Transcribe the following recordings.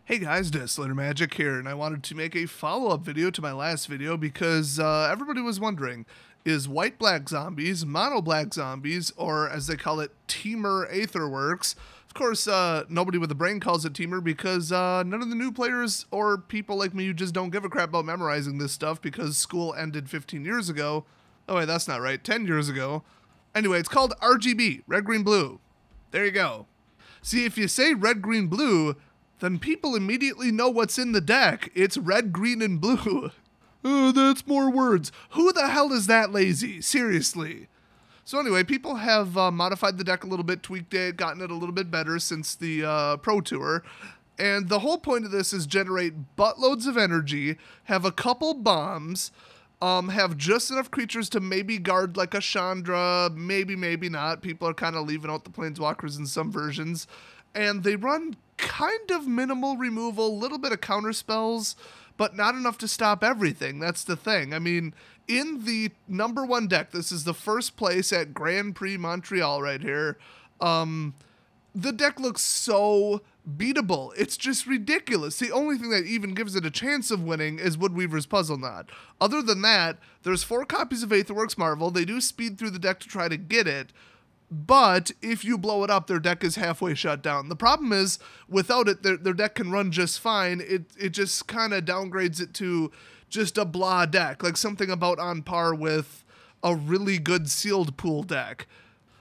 Hey guys, Disslater Magic here, and I wanted to make a follow-up video to my last video because everybody was wondering, is white-black zombies, mono-black zombies, or as they call it, Temur Aetherworks? Of course, nobody with a brain calls it Temur because none of the new players or people like me who just don't give a crap about memorizing this stuff because school ended 15 years ago. Oh wait, that's not right, 10 years ago. Anyway, it's called RGB, red, green, blue. There you go. See, if you say red, green, blue, then people immediately know what's in the deck. It's red, green, and blue. Oh, that's more words. Who the hell is that lazy? Seriously. So anyway, people have modified the deck a little bit, tweaked it, gotten it a little bit better since the Pro Tour. And the whole point of this is generate buttloads of energy, have a couple bombs, have just enough creatures to maybe guard like a Chandra, maybe not. People are kind of leaving out the Planeswalkers in some versions. And they run kind of minimal removal, little bit of counter spells, but not enough to stop everything. That's the thing. I mean, in the #1 deck, this is the first place at Grand Prix Montreal right here, the deck looks so beatable. It's just ridiculous. The only thing that even gives it a chance of winning is Woodweaver's Puzzle Knot. Other than that, there's 4 copies of Aetherworks Marvel. They do speed through the deck to try to get it, but if you blow it up, their deck is halfway shut down. The problem is, without it, their deck can run just fine. It just kind of downgrades it to just a blah deck, like something about on par with a really good sealed pool deck.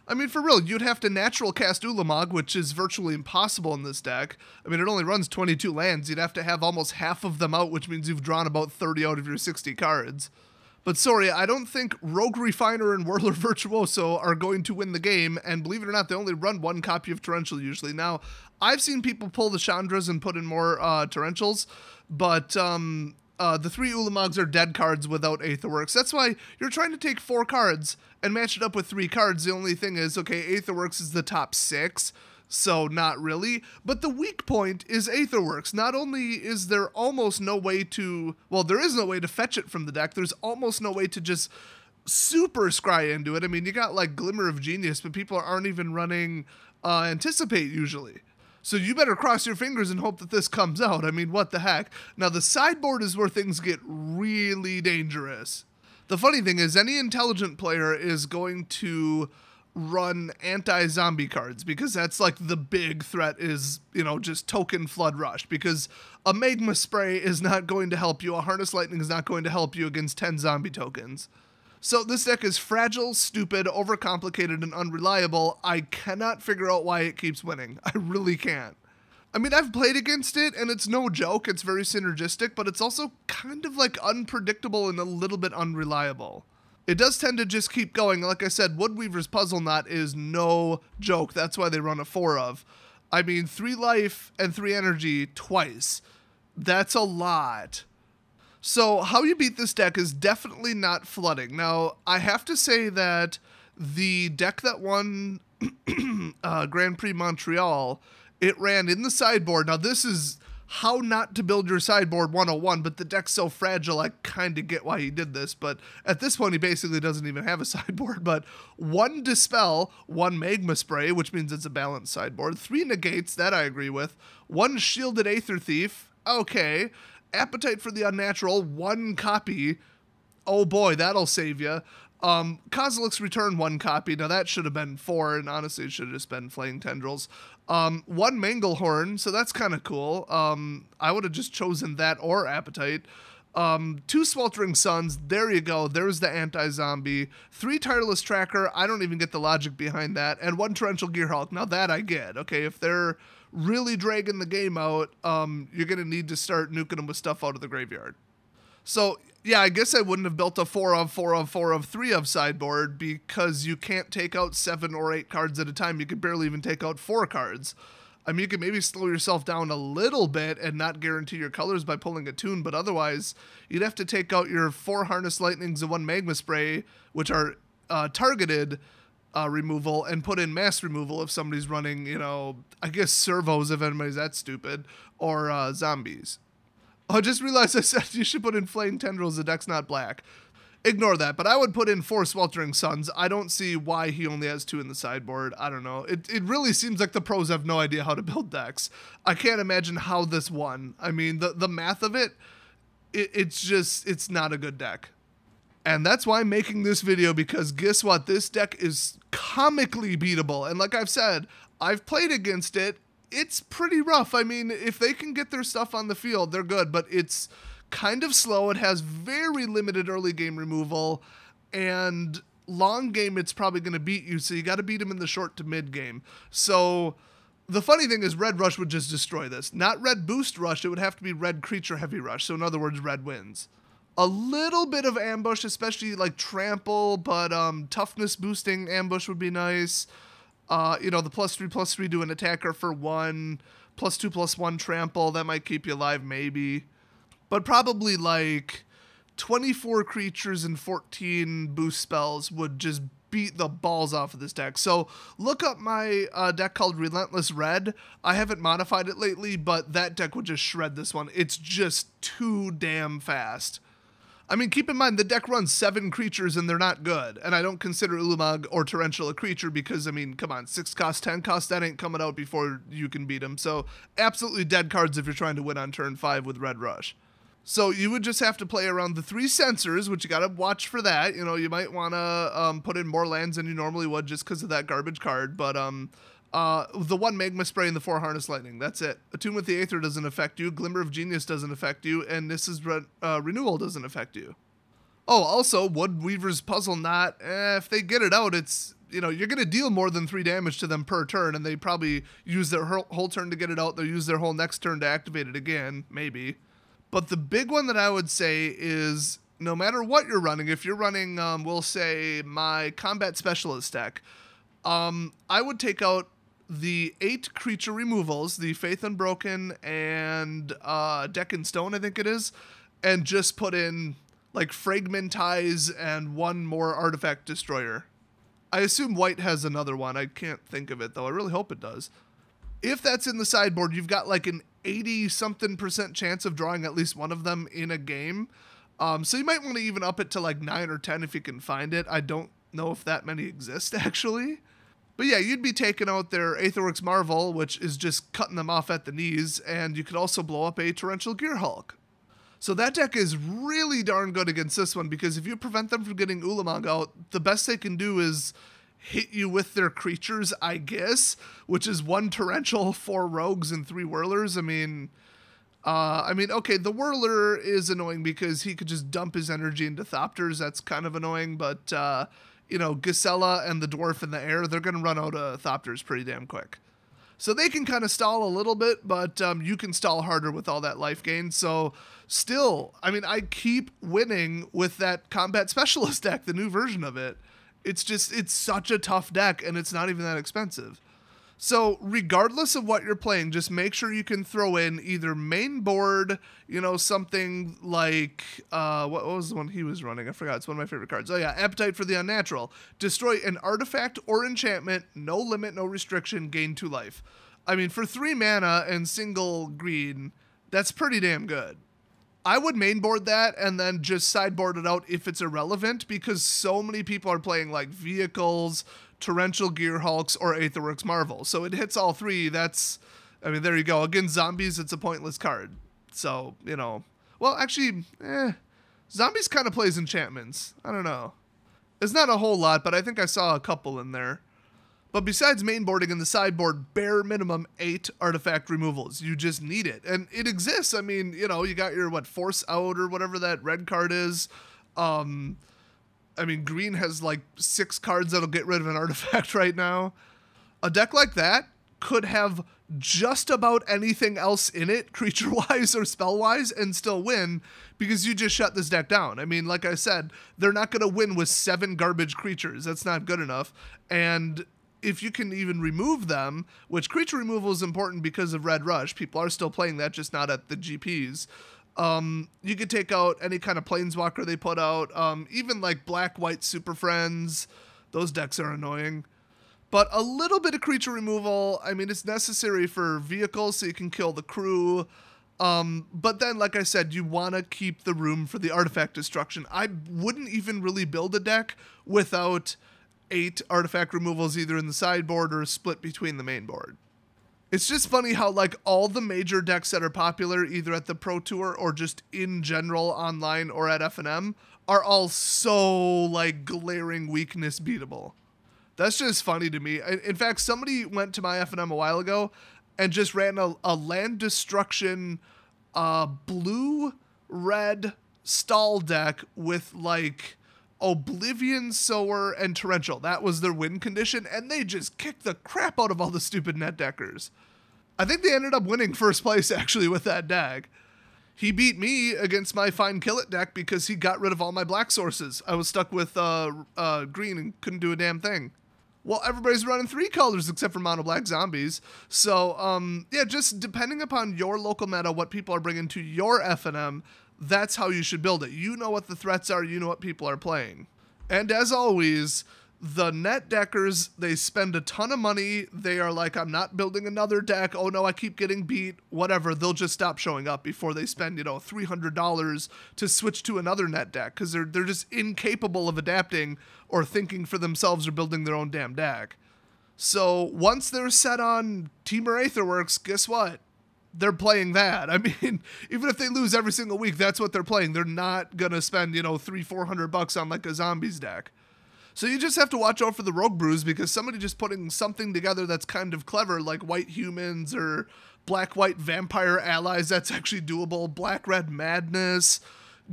I mean, for real, you'd have to natural cast Ulamog, which is virtually impossible in this deck. I mean, it only runs 22 lands. You'd have to have almost half of them out, which means you've drawn about 30 out of your 60 cards. But sorry, I don't think Rogue Refiner and Whirler Virtuoso are going to win the game, and believe it or not, they only run 1 copy of Torrential usually. Now, I've seen people pull the Chandras and put in more Torrentials, but the 3 Ulamogs are dead cards without Aetherworks. That's why you're trying to take 4 cards and match it up with 3 cards. The only thing is, okay, Aetherworks is the top 6, so not really. But the weak point is Aetherworks. Not only is there almost no way to, well, there is no way to fetch it from the deck, there's almost no way to just super scry into it. I mean, you got like Glimmer of Genius, but people aren't even running Anticipate usually. So you better cross your fingers and hope that this comes out. I mean, what the heck? Now, the sideboard is where things get really dangerous. The funny thing is, any intelligent player is going to run anti-zombie cards because that's like the big threat is, you know, just token Flood Rush, because a Magma Spray is not going to help you. A Harness Lightning is not going to help you against 10 zombie tokens. So this deck is fragile, stupid, overcomplicated, and unreliable. I cannot figure out why it keeps winning. I really can't. I mean, I've played against it, and it's no joke. It's very synergistic, but it's also kind of like unpredictable and a little bit unreliable. It does tend to just keep going. Like I said, Woodweaver's Puzzle Knot is no joke. That's why they run a 4 of. I mean, 3 life and 3 energy twice. That's a lot. So how you beat this deck is definitely not flooding. Now, I have to say that the deck that won Grand Prix Montreal, it ran in the sideboard. Now, this is how not to build your sideboard 101, but the deck's so fragile, I kind of get why he did this. But at this point, he basically doesn't even have a sideboard. But 1 Dispel, 1 Magma Spray, which means it's a balanced sideboard. 3 Negates, that I agree with. 1 Shielded Aether Thief, okay. Appetite for the Unnatural, 1 copy. Oh boy, that'll save you. Kozilek's Return, 1 copy. Now that should have been 4, and honestly it should have just been Flaying Tendrils. 1 Manglehorn, so that's kind of cool. I would have just chosen that or Appetite. 2 Sweltering Suns, there you go. There's the anti-zombie. 3 Tireless Tracker, I don't even get the logic behind that. And 1 Torrential Gearhulk, now that I get. Okay, if they're really dragging the game out, you're going to need to start nuking them with stuff out of the graveyard. So, yeah, I guess I wouldn't have built a 4 of 4 of 4 of 3 of sideboard because you can't take out 7 or 8 cards at a time. You could barely even take out 4 cards. I mean, you can maybe slow yourself down a little bit and not guarantee your colors by pulling a tune, but otherwise, you'd have to take out your 4 Harness Lightnings and 1 Magma Spray, which are targeted removal, and put in mass removal if somebody's running, you know, I guess servos if anybody's that stupid, or zombies. Oh, I just realized I said you should put in Flaying Tendrils, the deck's not black. Ignore that, but I would put in 4 Sweltering Suns. I don't see why he only has 2 in the sideboard. I don't know. It really seems like the pros have no idea how to build decks. I can't imagine how this won. I mean, the math of it's not a good deck. And that's why I'm making this video, because guess what? This deck is comically beatable. And like I've said, I've played against it. It's pretty rough. I mean, if they can get their stuff on the field, they're good, but it's kind of slow. It has very limited early game removal, and long game it's probably going to beat you, so you got to beat him in the short to mid game. So the funny thing is Red Rush would just destroy this. Not Red Boost Rush, it would have to be Red Creature Heavy Rush, so in other words, Red wins. A little bit of ambush, especially like Trample, but toughness boosting ambush would be nice. You know, the +3/+3 to an attacker for 1, +2/+1 trample, that might keep you alive maybe. But probably like 24 creatures and 14 boost spells would just beat the balls off of this deck. So look up my deck called Relentless Red. I haven't modified it lately, but that deck would just shred this one. It's just too damn fast. I mean, keep in mind, the deck runs 7 creatures and they're not good. And I don't consider Ulamog or Torrential a creature because, I mean, come on, 6 cost, 10 cost, that ain't coming out before you can beat them. So absolutely dead cards if you're trying to win on turn 5 with Red Rush. So you would just have to play around the 3 sensors, which you got to watch for that. You know, you might want to put in more lands than you normally would just because of that garbage card. But the 1 Magma Spray and the 4 Harness Lightning, that's it. Attune with the Aether doesn't affect you. Glimmer of Genius doesn't affect you. And this is Renewal doesn't affect you. Oh, also, Wood Weaver's Puzzle Knot, if they get it out, it's, you know, you're going to deal more than 3 damage to them per turn, and they probably use their whole turn to get it out. They'll use their whole next turn to activate it again, maybe. But the big one that I would say is, no matter what you're running, if you're running, we'll say, my Combat Specialist deck, I would take out the 8 creature removals, the Faith Unbroken and Deck in Stone, I think it is, and just put in, like, Fragmentize and 1 more Artifact Destroyer. I assume white has another one. I can't think of it, though. I really hope it does. If that's in the sideboard, you've got like an 80-something% chance of drawing at least one of them in a game. So you might want to even up it to like 9 or 10 if you can find it. I don't know if that many exist, actually. But yeah, you'd be taking out their Aetherworks Marvel, which is just cutting them off at the knees, and you could also blow up a Torrential Gear Hulk. So that deck is really darn good against this one, because if you prevent them from getting Ulamog out, the best they can do is hit you with their creatures, I guess, which is 1 Torrential, 4 Rogues, and 3 Whirlers. I mean, okay, the Whirler is annoying because he could just dump his energy into Thopters. That's kind of annoying, but, you know, Gisela and the Dwarf in the air, they're going to run out of Thopters pretty damn quick. So they can kind of stall a little bit, but you can stall harder with all that life gain. So still, I mean, I keep winning with that Combat Specialist deck, the new version of it. It's just, it's such a tough deck, and it's not even that expensive. So regardless of what you're playing, just make sure you can throw in either main board, you know, something like, what was the one he was running? I forgot. It's one of my favorite cards. Oh yeah, Appetite for the Unnatural. Destroy an artifact or enchantment, no limit, no restriction, gain 2 life. I mean, for 3 mana and single green, that's pretty damn good. I would mainboard that and then just sideboard it out if it's irrelevant, because so many people are playing like Vehicles, Torrential Gear Hulks, or Aetherworks Marvel. So it hits all 3. That's, I mean, there you go. Against zombies, it's a pointless card. So, you know, well, actually, zombies kind of plays enchantments. I don't know. It's not a whole lot, but I think I saw a couple in there. But besides mainboarding in the sideboard, bare minimum 8 artifact removals. You just need it. And it exists. I mean, you know, you got your, Force Out or whatever that red card is. I mean, green has like 6 cards that'll get rid of an artifact right now. A deck like that could have just about anything else in it, creature-wise or spell-wise, and still win, because you just shut this deck down. I mean, like I said, they're not going to win with 7 garbage creatures. That's not good enough. And if you can even remove them, which creature removal is important because of Red Rush, people are still playing that, just not at the GPs. You could take out any kind of Planeswalker they put out, even like Black-White Super Friends. Those decks are annoying. But a little bit of creature removal, I mean, it's necessary for vehicles so you can kill the crew. But then, like I said, you want to keep the room for the artifact destruction. I wouldn't even really build a deck without 8 artifact removals either in the sideboard or split between the main board. It's just funny how like all the major decks that are popular either at the Pro Tour or just in general online or at FNM are all so like glaring weakness beatable. That's just funny to me. In fact, somebody went to my FNM a while ago and just ran a land destruction blue-red stall deck with like Oblivion Sower and Torrential. That was their win condition, and they just kicked the crap out of all the stupid net deckers. I think they ended up winning first place actually with that deck. He beat me against my Fine Kill It deck because he got rid of all my black sources. I was stuck with green and couldn't do a damn thing. Well, everybody's running 3 colors except for mono black zombies. So, yeah, just depending upon your local meta, what people are bringing to your FNM, that's how you should build it. You know what the threats are, you know what people are playing. And as always, the net deckers, they spend a ton of money. They are like, I'm not building another deck. Oh no, I keep getting beat. Whatever. They'll just stop showing up before they spend, $300 to switch to another net deck because they're just incapable of adapting or thinking for themselves or building their own damn deck. So once they're set on Temur Aetherworks, guess what? They're playing that. I mean, even if they lose every single week, that's what they're playing. They're not going to spend, $300-400 on like a zombies deck. So you just have to watch out for the rogue brews because somebody just putting something together that's kind of clever, like white humans or black-white vampire allies, that's actually doable. Black-red madness,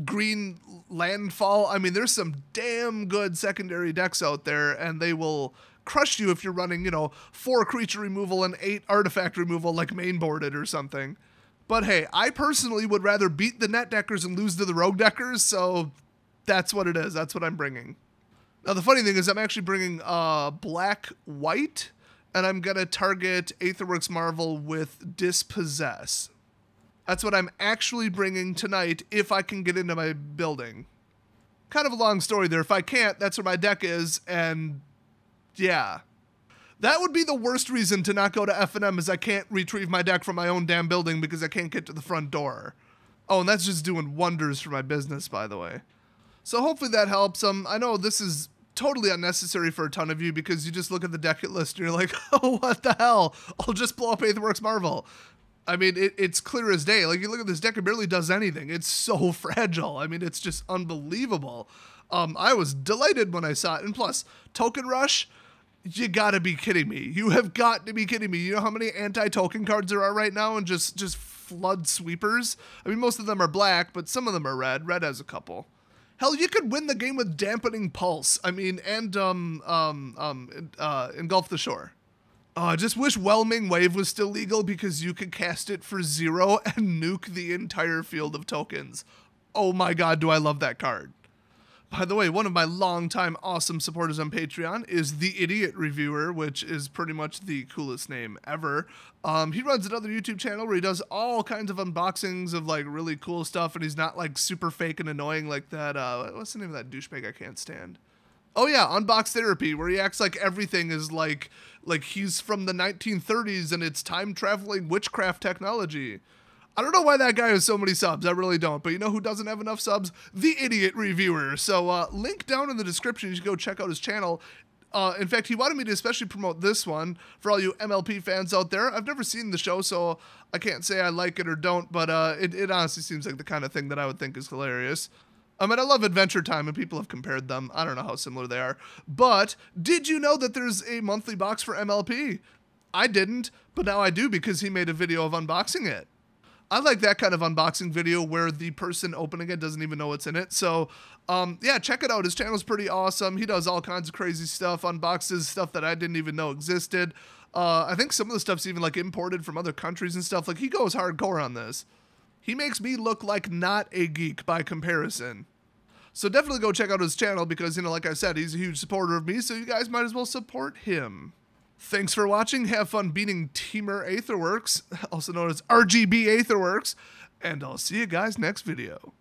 green landfall. I mean, there's some damn good secondary decks out there, and they will crush you if you're running, 4 creature removal and 8 artifact removal like mainboarded or something. But hey, I personally would rather beat the net deckers and lose to the rogue deckers, so that's what it is. That's what I'm bringing. Now, the funny thing is I'm actually bringing black-white, and I'm going to target Aetherworks Marvel with Dispossess. That's what I'm actually bringing tonight if I can get into my building. Kind of a long story there. If I can't, that's where my deck is, and yeah. That would be the worst reason to not go to FNM is I can't retrieve my deck from my own damn building because I can't get to the front door. Oh, and that's just doing wonders for my business, by the way. So hopefully that helps. I know this is totally unnecessary for a ton of you because you just look at the deck list and you're like, oh, what the hell? I'll just blow up Aetherworks Marvel. I mean, it's clear as day. Like, you look at this deck, it barely does anything. It's so fragile. I mean, it's just unbelievable. I was delighted when I saw it. And plus, Token Rush, you gotta be kidding me. You have got to be kidding me. You know how many anti-token cards there are right now and just flood sweepers? I mean, most of them are black, but some of them are red. Red has a couple. Hell, you could win the game with Dampening Pulse. I mean, and Engulf the Shore. I just wish Whelming Wave was still legal because you could cast it for 0 and nuke the entire field of tokens. Oh my god, do I love that card. By the way, one of my longtime awesome supporters on Patreon is The Idiot Reviewer, which is pretty much the coolest name ever. He runs another YouTube channel where he does all kinds of unboxings of like really cool stuff, and he's not like super fake and annoying like that, what's the name of that douchebag I can't stand? Oh yeah, Unbox Therapy, where he acts like everything is like he's from the 1930s and it's time-traveling witchcraft technology. I don't know why that guy has so many subs. I really don't. But you know who doesn't have enough subs? The Idiot Reviewer. So link down in the description. You should go check out his channel. In fact, he wanted me to especially promote this one for all you MLP fans out there. I've never seen the show, so I can't say I like it or don't. But it honestly seems like the kind of thing that I would think is hilarious. I mean, I love Adventure Time, and people have compared them. I don't know how similar they are. But did you know that there's a monthly box for MLP? I didn't, but now I do because he made a video of unboxing it. I like that kind of unboxing video where the person opening it doesn't even know what's in it. So, yeah, check it out. His channel's pretty awesome. He does all kinds of crazy stuff, unboxes stuff that I didn't even know existed. I think some of the stuff's even like imported from other countries and stuff. Like, he goes hardcore on this. He makes me look like not a geek by comparison. So definitely go check out his channel because, like I said, he's a huge supporter of me, so you guys might as well support him. Thanks for watching. Have fun beating Temur Aetherworks, also known as RGB Aetherworks, and I'll see you guys next video.